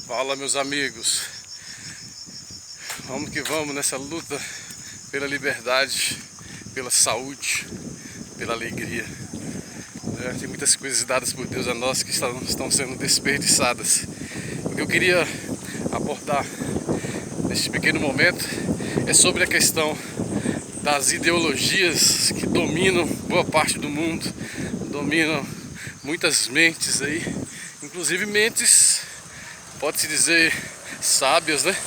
Fala, meus amigos, vamos que vamos nessa luta pela liberdade, pela saúde, pela alegria. Tem muitas coisas dadas por Deus a nós que estão sendo desperdiçadas. O que eu queria abordar neste pequeno momento é sobre a questão das ideologias que dominam boa parte do mundo, dominam muitas mentes aí, inclusive mentes, pode-se dizer, sábias, né?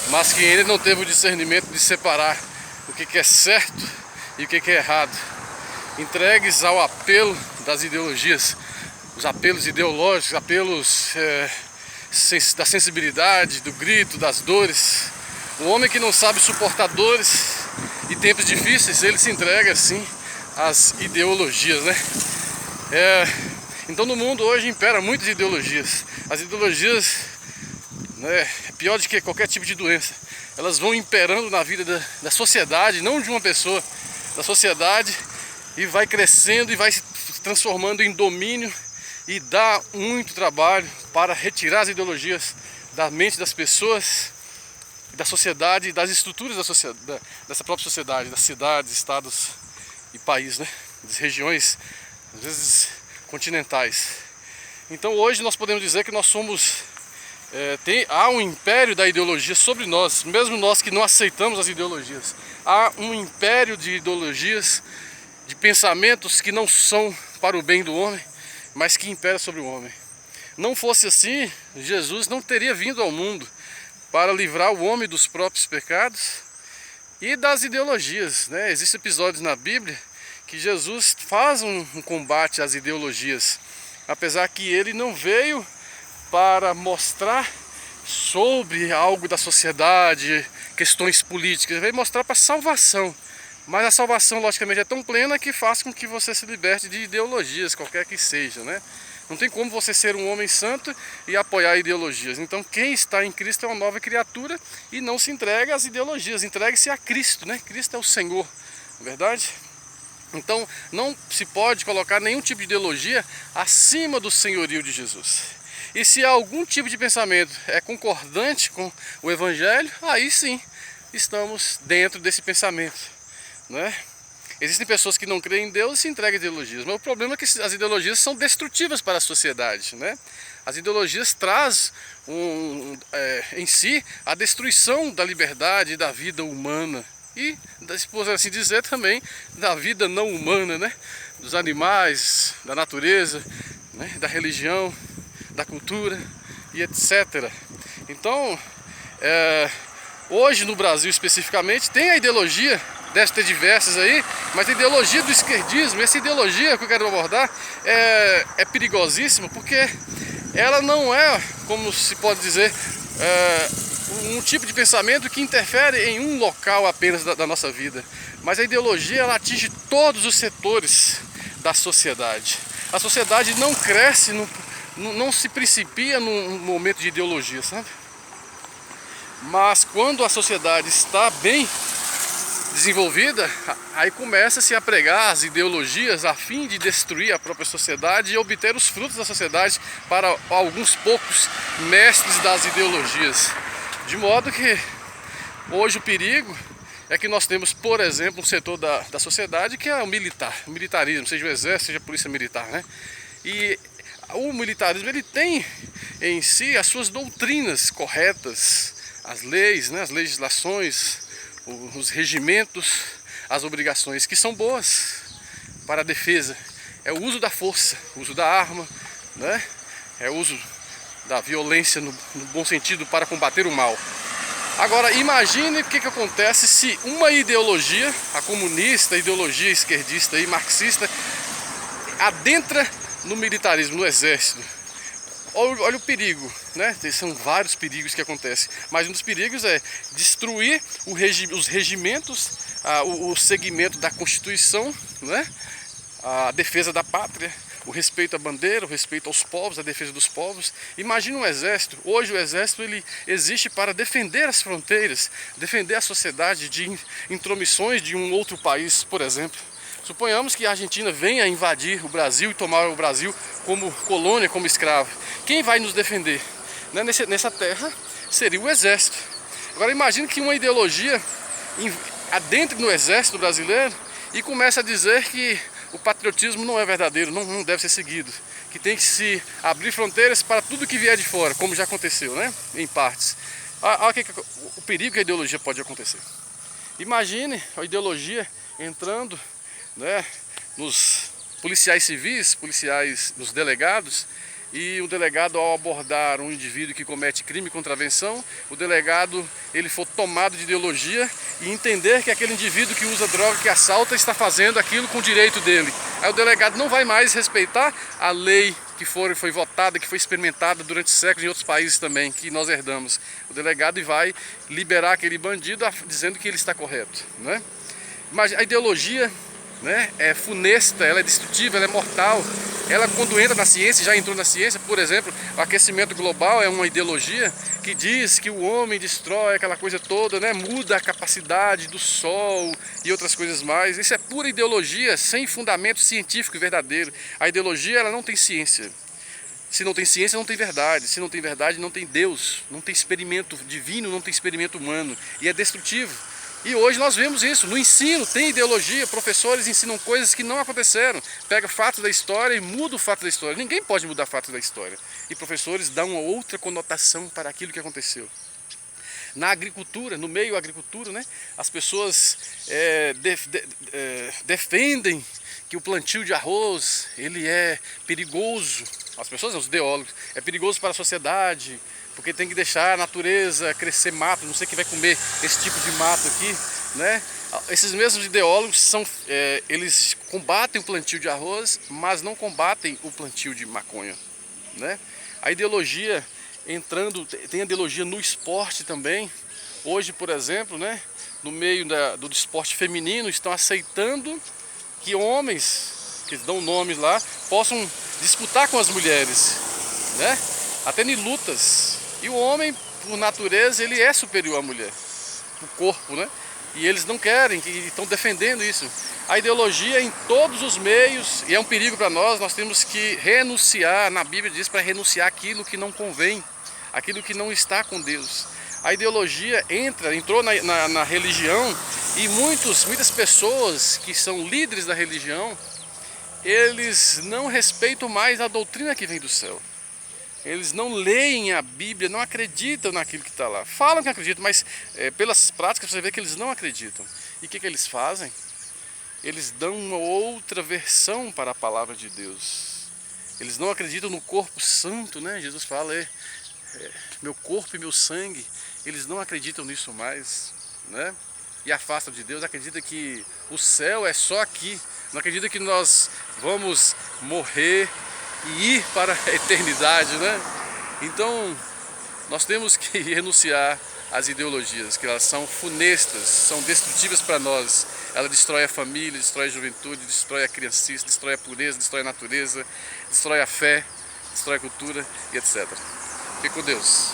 Mas que ainda não teve o discernimento de separar o que é certo e o que é errado. Entregues ao apelo das ideologias, os apelos ideológicos, apelos da sensibilidade, do grito, das dores. O homem que não sabe suportar dores e tempos difíceis, ele se entrega assim às ideologias, né? Então no mundo hoje impera muitas ideologias. As ideologias, né, é pior do que qualquer tipo de doença. Elas vão imperando na vida da sociedade, não de uma pessoa, da sociedade, e vai crescendo e vai se transformando em domínio, e dá muito trabalho para retirar as ideologias da mente das pessoas, da sociedade, das estruturas dessa própria sociedade, das cidades, estados e países, né? Das regiões, às vezes continentais. Então hoje nós podemos dizer que nós somos, há um império da ideologia sobre nós, mesmo nós que não aceitamos as ideologias. Há um império de ideologias, de pensamentos que não são para o bem do homem, mas que impera sobre o homem. Não fosse assim, Jesus não teria vindo ao mundo para livrar o homem dos próprios pecados e das ideologias, né? Existem episódios na Bíblia que Jesus faz um combate às ideologias, apesar que ele não veio para mostrar sobre algo da sociedade, questões políticas, ele veio mostrar para salvação. Mas a salvação, logicamente, é tão plena que faz com que você se liberte de ideologias, qualquer que seja, né? Não tem como você ser um homem santo e apoiar ideologias. Então quem está em Cristo é uma nova criatura e não se entrega às ideologias, entregue-se a Cristo, né? Cristo é o Senhor, não é verdade? Então não se pode colocar nenhum tipo de ideologia acima do senhorio de Jesus. E se algum tipo de pensamento é concordante com o Evangelho, aí sim estamos dentro desse pensamento, né? Existem pessoas que não creem em Deus e se entregam a ideologias, mas o problema é que as ideologias são destrutivas para a sociedade, né? As ideologias trazem em si a destruição da liberdade e da vida humana e, por assim dizer, também da vida não humana, né? Dos animais, da natureza, né? Da religião, da cultura e etc. Então, hoje no Brasil especificamente tem a ideologia, deve ter diversas aí, mas a ideologia do esquerdismo, essa ideologia que eu quero abordar é perigosíssima, porque ela não é, como se pode dizer, um tipo de pensamento que interfere em um local apenas da nossa vida, mas a ideologia ela atinge todos os setores da sociedade. A sociedade não cresce, não se principia num momento de ideologia, sabe? Mas quando a sociedade está bem desenvolvida, aí começa-se a pregar as ideologias a fim de destruir a própria sociedade e obter os frutos da sociedade para alguns poucos mestres das ideologias. De modo que hoje o perigo é que nós temos, por exemplo, um setor da sociedade que é o militarismo, seja o exército, seja a polícia militar, né? E o militarismo ele tem em si as suas doutrinas corretas, as leis, né? As legislações, os regimentos, as obrigações que são boas para a defesa. É o uso da força, o uso da arma, né? É o uso da violência no bom sentido para combater o mal. Agora imagine o que acontece se uma ideologia, a comunista, a ideologia esquerdista e marxista, adentra no militarismo, no exército. Olha o perigo, né? São vários perigos que acontecem, mas um dos perigos é destruir os regimentos, o segmento da Constituição, né? A defesa da pátria, o respeito à bandeira, o respeito aos povos, a defesa dos povos. Imagine um exército. Hoje o exército ele existe para defender as fronteiras, defender a sociedade de intromissões de um outro país, por exemplo. Suponhamos que a Argentina venha invadir o Brasil e tomar o Brasil como colônia, como escravo. Quem vai nos defender? né, nessa terra seria o exército. Agora imagine que uma ideologia adentre no exército brasileiro e comece a dizer que o patriotismo não é verdadeiro, não deve ser seguido, que tem que se abrir fronteiras para tudo que vier de fora, como já aconteceu, né, em partes. Olha o perigo que a ideologia pode acontecer. Imagine a ideologia entrando, né, nos policiais civis, nos delegados, e o delegado, ao abordar um indivíduo que comete crime contra a contravenção, o delegado ele for tomado de ideologia e entender que aquele indivíduo que usa droga, que assalta, está fazendo aquilo com o direito dele. Aí o delegado não vai mais respeitar a lei que foi votada, que foi experimentada durante séculos em outros países também, que nós herdamos. O delegado vai liberar aquele bandido dizendo que ele está correto, né? Mas a ideologia, né, é funesta, ela é destrutiva, ela é mortal. Ela, quando entra na ciência, já entrou na ciência, por exemplo, o aquecimento global é uma ideologia que diz que o homem destrói aquela coisa toda, né, muda a capacidade do sol e outras coisas mais. Isso é pura ideologia, sem fundamento científico verdadeiro. A ideologia, ela não tem ciência. Se não tem ciência, não tem verdade. Se não tem verdade, não tem Deus. Não tem experimento divino, não tem experimento humano. E é destrutivo. E hoje nós vemos isso, no ensino tem ideologia, professores ensinam coisas que não aconteceram, pega fatos da história e muda o fato da história. Ninguém pode mudar fatos da história. E professores dão uma outra conotação para aquilo que aconteceu. Na agricultura, no meio da agricultura, né, as pessoas defendem que o plantio de arroz ele é perigoso. As pessoas, os ideólogos, é perigoso para a sociedade, porque tem que deixar a natureza crescer mato, não sei quem vai comer esse tipo de mato aqui, né? Esses mesmos ideólogos eles combatem o plantio de arroz, mas não combatem o plantio de maconha, né? A ideologia tem a ideologia no esporte também. Hoje, por exemplo, né, no meio do esporte feminino, estão aceitando que homens, que dão nomes lá, possam disputar com as mulheres, né? Até em lutas. E o homem, por natureza, ele é superior à mulher, o corpo, né? E eles não querem, que estão defendendo isso. A ideologia em todos os meios, e é um perigo para nós temos que renunciar, na Bíblia diz para renunciar aquilo que não convém, aquilo que não está com Deus. A ideologia entrou na religião, e muitas pessoas que são líderes da religião, eles não respeitam mais a doutrina que vem do céu. Eles não leem a Bíblia, não acreditam naquilo que está lá. Falam que acreditam, mas pelas práticas você vê que eles não acreditam. E o que eles fazem? Eles dão uma outra versão para a palavra de Deus. Eles não acreditam no corpo santo, né? Jesus fala, meu corpo e meu sangue. Eles não acreditam nisso mais, né? E afastam de Deus, acreditam que o céu é só aqui. Não acreditam que nós vamos morrer e ir para a eternidade, né? Então, nós temos que renunciar às ideologias, que elas são funestas, são destrutivas para nós. Ela destrói a família, destrói a juventude, destrói a criancice, destrói a pureza, destrói a natureza, destrói a fé, destrói a cultura e etc. Fique com Deus.